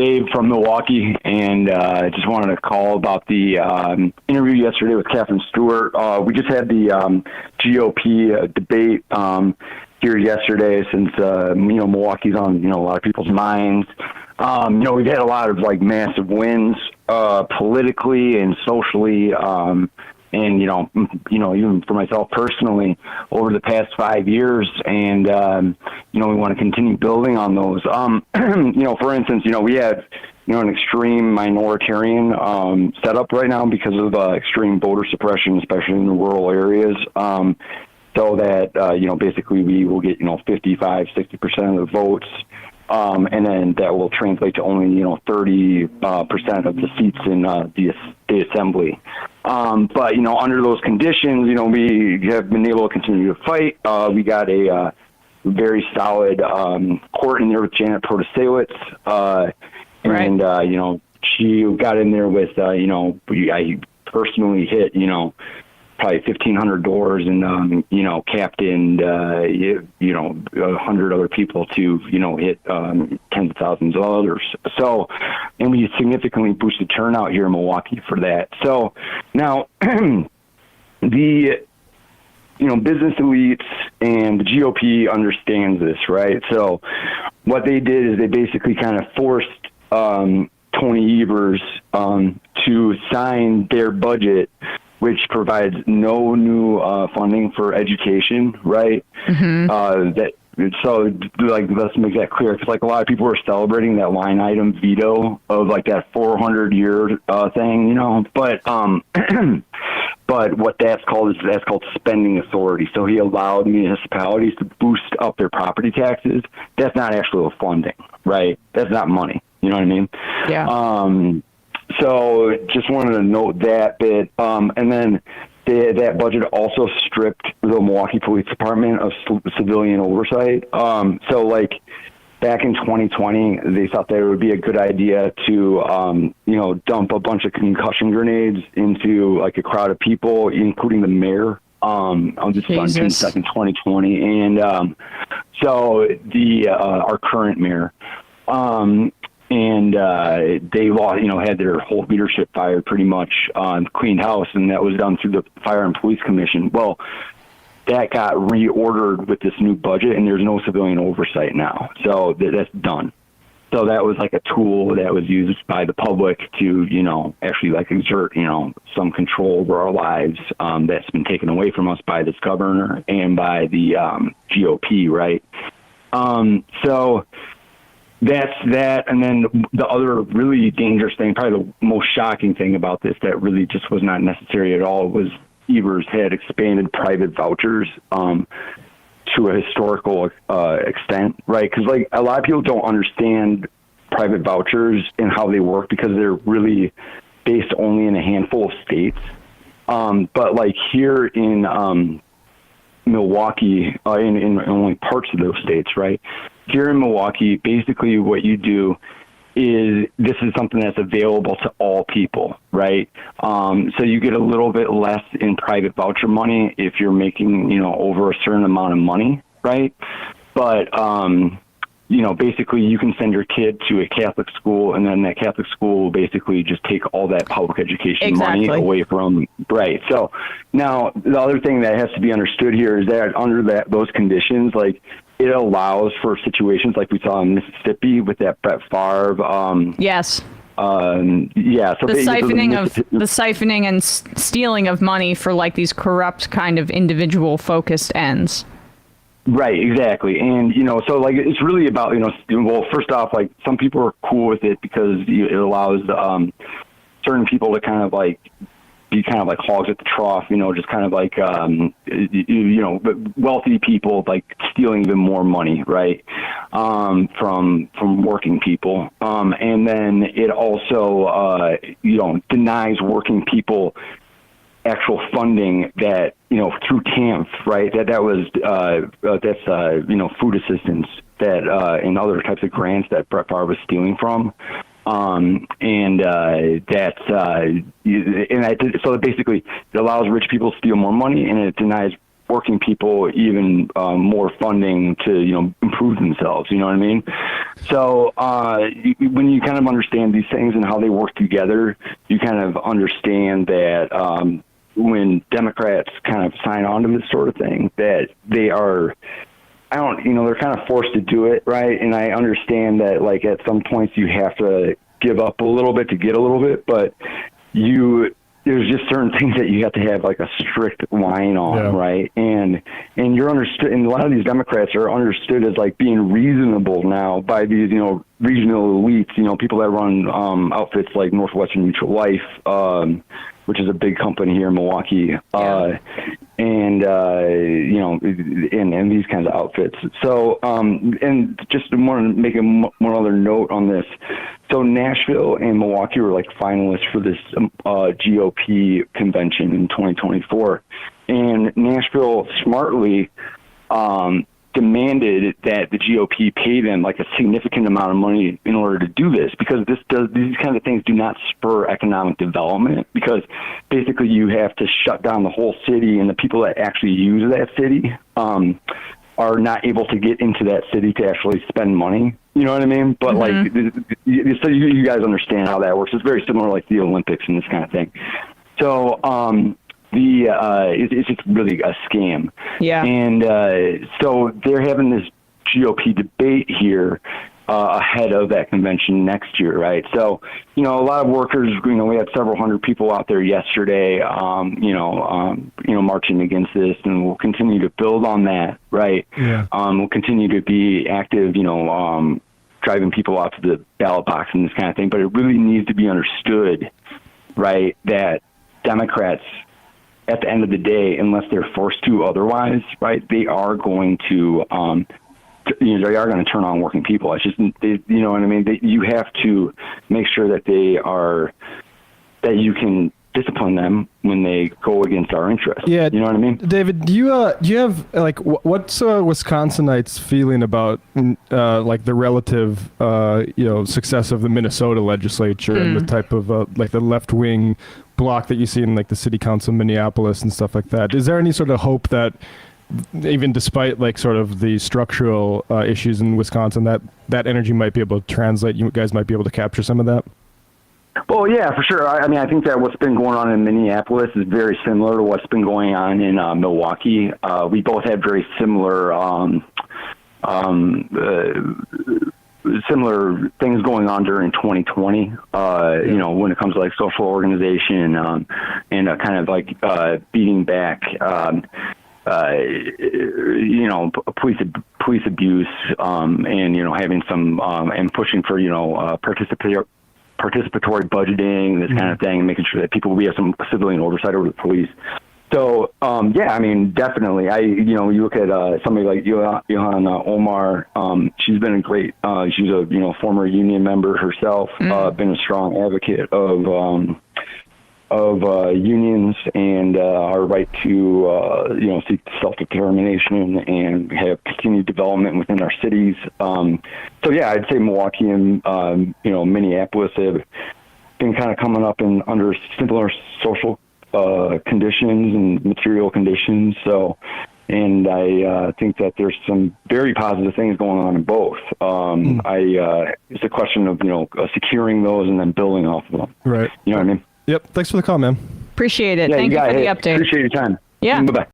Dave from Milwaukee, and just wanted to call about the interview yesterday with Catherine Stewart. We just had the GOP debate here yesterday, since Milwaukee's on a lot of people's minds. We've had a lot of massive wins politically and socially, and even for myself personally over the past 5 years, and we want to continue building on those. For instance, we have an extreme minoritarian setup right now because of extreme voter suppression, especially in the rural areas. So that basically we will get 55-60% of the votes. And then that will translate to only 30% of the seats in the assembly. But under those conditions, we have been able to continue to fight. We got a very solid court in there with Janet Protasiewicz, and she got in there with I personally hit probably 1,500 doors, and captained 100 other people to hit tens of thousands of others. So, and we significantly boosted turnout here in Milwaukee for that. So now the business elites and the GOP understands this, right? So what they did is they basically kind of forced Tony Evers to sign their budget, which provides no new funding for education, right? Let's make that clear, because a lot of people are celebrating that line item veto of that 400-year thing, but but what that's called spending authority. So he allowed municipalities to boost up their property taxes. That's not actual funding, right? That's not money. You know what I mean? Yeah. So just wanted to note that bit. And then that budget also stripped the Milwaukee Police Department of civilian oversight. So back in 2020, they thought that it would be a good idea to, dump a bunch of concussion grenades into a crowd of people, including the mayor. This was on June 2nd, 2020. And so our current mayor, and they had their whole leadership fired pretty much on cleaned house, and that was done through the Fire and Police Commission. Well, that got reordered with this new budget, and there's no civilian oversight now. So that's done. So that was a tool that was used by the public to, actually exert, some control over our lives that's been taken away from us by this governor and by the GOP, right? So that's that. And then the other really dangerous thing, probably the most shocking thing about this that really just was not necessary at all, was Evers had expanded private vouchers to a historical extent, right? Because a lot of people don't understand private vouchers and how they work because they're really based only in a handful of states. But here in Milwaukee, in only parts of those states, right? Here in Milwaukee, basically what you do is this is something that's available to all people, right? So you get a little bit less in private voucher money if you're making, over a certain amount of money, right? But, basically you can send your kid to a Catholic school, and then that Catholic school will basically just take all that public education money away from, right? So now the other thing that has to be understood here is that under those conditions, it allows for situations like we saw in Mississippi with that Brett Favre. Yes. So the siphoning and stealing of money for these corrupt kind of individual focused ends. Right, exactly. And, so it's really about, well, first off, some people are cool with it because it allows certain people to kind of be kind of hogs at the trough, just kind of wealthy people stealing even more money, right, from working people. And then it also, denies working people actual funding that, through TAMF, right, that's food assistance that and other types of grants that Brett Favre was stealing from. So basically it allows rich people to steal more money, and it denies working people even more funding to, improve themselves. You know what I mean? So when you kind of understand these things and how they work together, you kind of understand that when Democrats kind of sign on to this sort of thing, that they are, they're kind of forced to do it, right? And I understand that, like, at some points you have to give up a little bit to get a little bit, but there's just certain things that you have to have like a strict line on, right? And you're understood, and a lot of these Democrats are understood as like being reasonable now by these, regional elites, people that run outfits like Northwestern Mutual Life, which is a big company here in Milwaukee, and these kinds of outfits. So, and just want to make one other note on this. So Nashville and Milwaukee were like finalists for this GOP convention in 2024, and Nashville smartly demanded that the GOP pay them like a significant amount of money in order to do this, because these kind of things do not spur economic development, because basically you have to shut down the whole city, and the people that actually use that city are not able to get into that city to actually spend money. You know what I mean? But like, so you guys understand how that works. It's very similar like the Olympics and this kind of thing. So it's just really a scam. Yeah. And so they're having this GOP debate here ahead of that convention next year, right? So, a lot of workers, we had several hundred people out there yesterday, marching against this, and we'll continue to build on that, right? Yeah. We'll continue to be active, driving people out to the ballot box and this kind of thing. But it really needs to be understood, right, that Democrats, at the end of the day, unless they're forced to otherwise, right, they are going to, they are going to turn on working people. It's just, you know what I mean? You have to make sure that that you can discipline them when they go against our interests. Yeah, you know what I mean? David, do you have like what's Wisconsinites feeling about like the relative success of the Minnesota legislature and the type of like the left wing block that you see in like the city council in Minneapolis and stuff like that? Is there any sort of hope that even despite like sort of the structural issues in Wisconsin, that energy might be able to translate? You guys might be able to capture some of that? Well, yeah, for sure. I mean, I think that what's been going on in Minneapolis is very similar to what's been going on in Milwaukee. We both had very similar similar things going on during 2020, when it comes to like social organization and kind of like beating back, police abuse, and, having some and pushing for, participatory budgeting, this kind of thing, and making sure that we have some civilian oversight over the police. So, I mean, definitely. You look at somebody like Johanna Omar. She's been a great. She's a former union member herself. Been a strong advocate of unions and our right to seek self-determination and have continued development within our cities. So yeah, I'd say Milwaukee and Minneapolis have been kind of coming up under similar social conditions and material conditions. So, and I think that there's some very positive things going on in both. It's a question of securing those and then building off of them. Right. You know what I mean? Yep. Thanks for the call, man. Appreciate it. Thank you for the update. Appreciate your time. Yeah. Bye-bye.